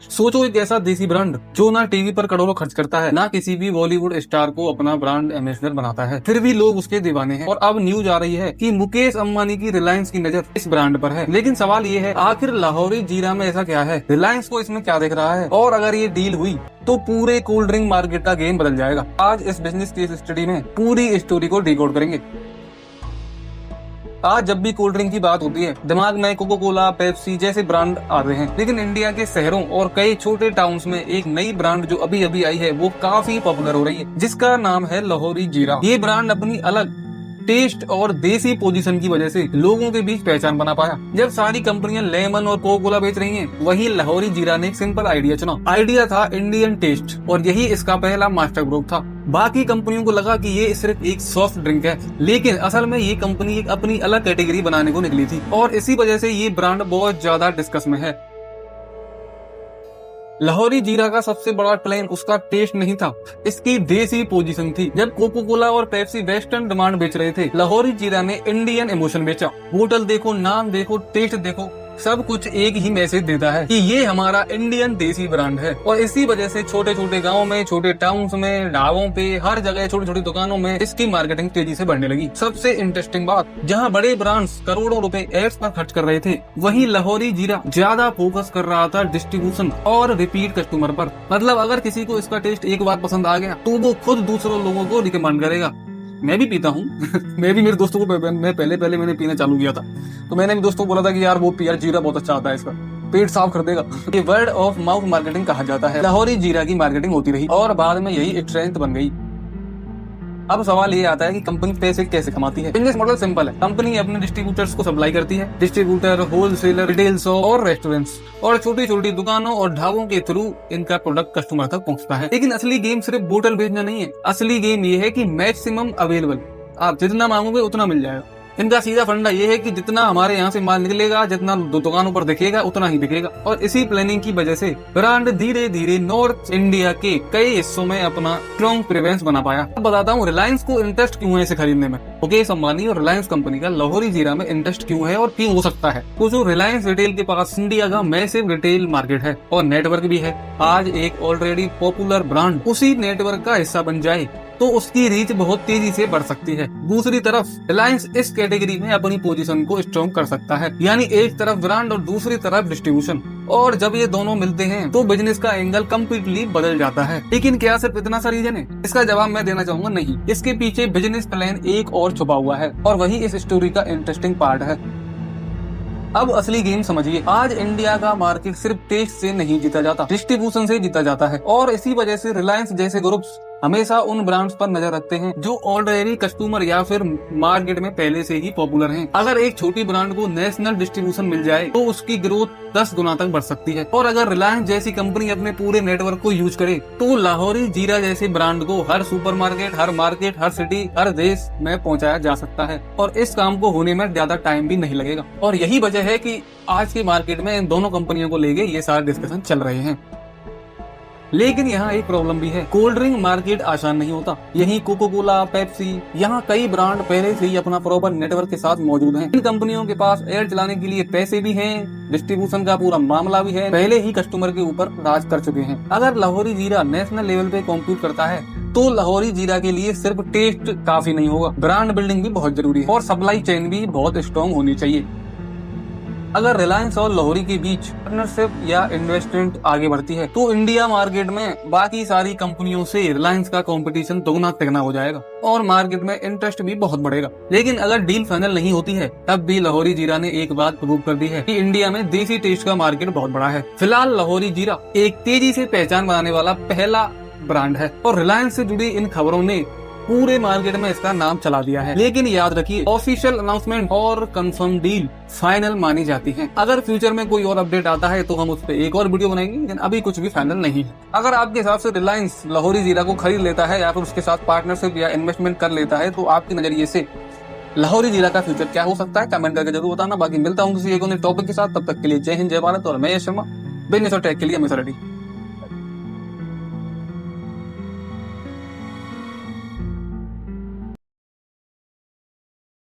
सोचो एक ऐसा देसी ब्रांड जो ना टीवी पर करोड़ों खर्च करता है, ना किसी भी बॉलीवुड स्टार को अपना ब्रांड एम्बेसडर बनाता है, फिर भी लोग उसके दीवाने हैं। और अब न्यूज आ रही है कि मुकेश अंबानी की रिलायंस की नजर इस ब्रांड पर है। लेकिन सवाल ये है, आखिर लाहौरी जीरा में ऐसा क्या है? रिलायंस को इसमें क्या दिख रहा है? और अगर ये डील हुई तो पूरे कोल्ड ड्रिंक मार्केट का गेम बदल जाएगा। आज इस बिजनेस केस स्टडी में पूरी स्टोरी को डिकोड करेंगे। आज जब भी कोल्ड ड्रिंक की बात होती है, दिमाग में कोको कोला, पेप्सी जैसे ब्रांड आते हैं। लेकिन इंडिया के शहरों और कई छोटे टाउन्स में एक नई ब्रांड जो अभी अभी आई है, वो काफी पॉपुलर हो रही है, जिसका नाम है लाहौरी जीरा। ये ब्रांड अपनी अलग टेस्ट और देसी पोजीशन की वजह से लोगों के बीच पहचान बना पाया। जब सारी कंपनियां लेमन और कोको कोला बेच रही हैं, वहीं लाहौरी जीरा ने एक सिंपल आइडिया चुना। आइडिया था इंडियन टेस्ट, और यही इसका पहला मास्टर ग्रुप था। बाकी कंपनियों को लगा कि ये सिर्फ एक सॉफ्ट ड्रिंक है, लेकिन असल में ये कंपनी एक अपनी अलग कैटेगरी बनाने को निकली थी, और इसी वजह से ये ब्रांड बहुत ज्यादा डिस्कस में है। लाहौरी जीरा का सबसे बड़ा प्लान उसका टेस्ट नहीं था, इसकी देसी पोजीशन थी। जब कोको कोला और पेप्सी वेस्टर्न डिमांड बेच रहे थे, लाहौरी जीरा ने इंडियन इमोशन बेचा। बोतल देखो, नाम देखो, टेस्ट देखो, सब कुछ एक ही मैसेज देता है कि ये हमारा इंडियन देसी ब्रांड है। और इसी वजह से छोटे छोटे गाँव में, छोटे टाउन्स में, ढाबों पे, हर जगह छोटी छोटी दुकानों में इसकी मार्केटिंग तेजी से बढ़ने लगी। सबसे इंटरेस्टिंग बात, जहाँ बड़े ब्रांड्स करोड़ों रुपए एड्स पर खर्च कर रहे थे, वहीं लाहौरी जीरा ज्यादा फोकस कर रहा था डिस्ट्रीब्यूशन और रिपीट कस्टमर पर। मतलब अगर किसी को इसका टेस्ट एक बार पसंद आ गया तो वो खुद दूसरों लोगों को रिकमेंड करेगा। मैं भी पीता हूँ मैं भी मेरे दोस्तों को मैं पहले मैंने पीना चालू किया था, तो मैंने भी दोस्तों को बोला था कि यार वो यार जीरा बहुत अच्छा आता है, इसका पेट साफ कर देगा। ये वर्ड ऑफ माउथ मार्केटिंग कहा जाता है। लाहौरी जीरा की मार्केटिंग होती रही और बाद में यही स्ट्रेंथ बन गई। अब सवाल ये आता है कि कंपनी पैसे कैसे कमाती है। बिजनेस मॉडल सिंपल है। कंपनी अपने डिस्ट्रीब्यूटर्स को सप्लाई करती है। डिस्ट्रीब्यूटर, होलसेलर, रिटेल शॉप और रेस्टोरेंट्स और छोटी छोटी दुकानों और ढाबों के थ्रू इनका प्रोडक्ट कस्टमर तक पहुंचता है। लेकिन असली गेम सिर्फ बोतल बेचना नहीं है। असली गेम ये है कि मैक्सिमम अवेलेबल, आप जितना मांगोगे उतना मिल जाएगा। इनका सीधा फंडा ये है कि जितना हमारे यहाँ से माल निकलेगा, जितना दुकानों पर दिखेगा, उतना ही बिकेगा। और इसी प्लानिंग की वजह से ब्रांड धीरे धीरे नॉर्थ इंडिया के कई हिस्सों में अपना स्ट्रॉन्ग प्रेजेंस बना पाया। अब बताता हूँ रिलायंस को इंटरेस्ट क्यों है इसे खरीदने में। मुकेश अंबानी और रिलायंस कंपनी का लाहौरी जीरा में इंटरेस्ट क्यों है और क्यों हो सकता है। तो जो रिलायंस रिटेल के पास इंडिया का मैसिव रिटेल मार्केट है और नेटवर्क भी है। आज एक ऑलरेडी पॉपुलर ब्रांड उसी नेटवर्क का हिस्सा बन जाए तो उसकी रीच बहुत तेजी से बढ़ सकती है। दूसरी तरफ रिलायंस इस कैटेगरी में अपनी पोजीशन को स्ट्रॉन्ग कर सकता है, यानी एक तरफ ब्रांड और दूसरी तरफ डिस्ट्रीब्यूशन। और जब ये दोनों मिलते हैं तो बिजनेस का एंगल कम्प्लीटली बदल जाता है। लेकिन क्या सिर्फ इतना सा रीजन है? इसका जवाब मैं देना चाहूंगा नहीं। इसके पीछे बिजनेस प्लान एक और छुपा हुआ है, और वही इस स्टोरी का इंटरेस्टिंग पार्ट है। अब असली गेम समझिए। आज इंडिया का मार्केट सिर्फ टेस्ट से नहीं जीता जाता, डिस्ट्रीब्यूशन से जीता जाता है। और इसी वजह से रिलायंस जैसे ग्रुप्स हमेशा उन ब्रांड्स पर नजर रखते हैं जो ऑलरेडी कस्टमर या फिर मार्केट में पहले से ही पॉपुलर हैं। अगर एक छोटी ब्रांड को नेशनल डिस्ट्रीब्यूशन मिल जाए तो उसकी ग्रोथ 10 गुना तक बढ़ सकती है। और अगर रिलायंस जैसी कंपनी अपने पूरे नेटवर्क को यूज करे तो लाहौरी जीरा जैसे ब्रांड को हर सुपरमार्केट, हर मार्केट, हर सिटी, हर देश में पहुंचाया जा सकता है। और इस काम को होने में ज्यादा टाइम भी नहीं लगेगा। और यही वजह है कि आज की मार्केट में इन दोनों कंपनियों को लेके ये सारे डिस्कशन चल रहे हैं। लेकिन यहाँ एक प्रॉब्लम भी है। कोल्ड ड्रिंक मार्केट आसान नहीं होता। यही कोको कोला, पेप्सी, यहाँ कई ब्रांड पहले से ही अपना प्रॉपर नेटवर्क के साथ मौजूद हैं। इन कंपनियों के पास एड चलाने के लिए पैसे भी हैं, डिस्ट्रीब्यूशन का पूरा मामला भी है, पहले ही कस्टमर के ऊपर राज कर चुके हैं। अगर लाहौरी जीरा नेशनल लेवल पे कॉम्पीट करता है तो लाहौरी जीरा के लिए सिर्फ टेस्ट काफी नहीं होगा, ब्रांड बिल्डिंग भी बहुत जरूरी है और सप्लाई चेन भी बहुत स्ट्रॉन्ग होनी चाहिए। अगर रिलायंस और लाहौरी के बीच पार्टनरशिप या इन्वेस्टमेंट आगे बढ़ती है तो इंडिया मार्केट में बाकी सारी कंपनियों से रिलायंस का कंपटीशन दोगुना तिगुना हो जाएगा और मार्केट में इंटरेस्ट भी बहुत बढ़ेगा। लेकिन अगर डील फाइनल नहीं होती है तब भी लाहौरी जीरा ने एक बात प्रूव कर दी है कि इंडिया में देसी टेस्ट का मार्केट बहुत बड़ा है। फिलहाल लाहौरी जीरा एक तेजी से पहचान बनाने वाला पहला ब्रांड है और रिलायंस से जुड़ी इन खबरों ने पूरे मार्केट में इसका नाम चला दिया है। लेकिन याद रखिए, ऑफिशियल अनाउंसमेंट और कंफर्म डील फाइनल मानी जाती है। अगर फ्यूचर में कोई और अपडेट आता है तो हम उस पर एक और वीडियो बनाएंगे, लेकिन अभी कुछ भी फाइनल नहीं है। अगर आपके हिसाब से रिलायंस लाहौरी जीरा को खरीद लेता है या फिर उसके साथ पार्टनरशिप या इन्वेस्टमेंट कर लेता है तो आपके नजरिए से लाहौरी जीरा का फ्यूचर क्या हो सकता है? कमेंट करके जरूर बताना। बाकी मिलता हूँ किसी एक टॉपिक के साथ, तब तक के लिए जय हिंद, जय भारत। और मैं यश शर्मा, बिजनेस और टेक के लिए हमेशा रेडी।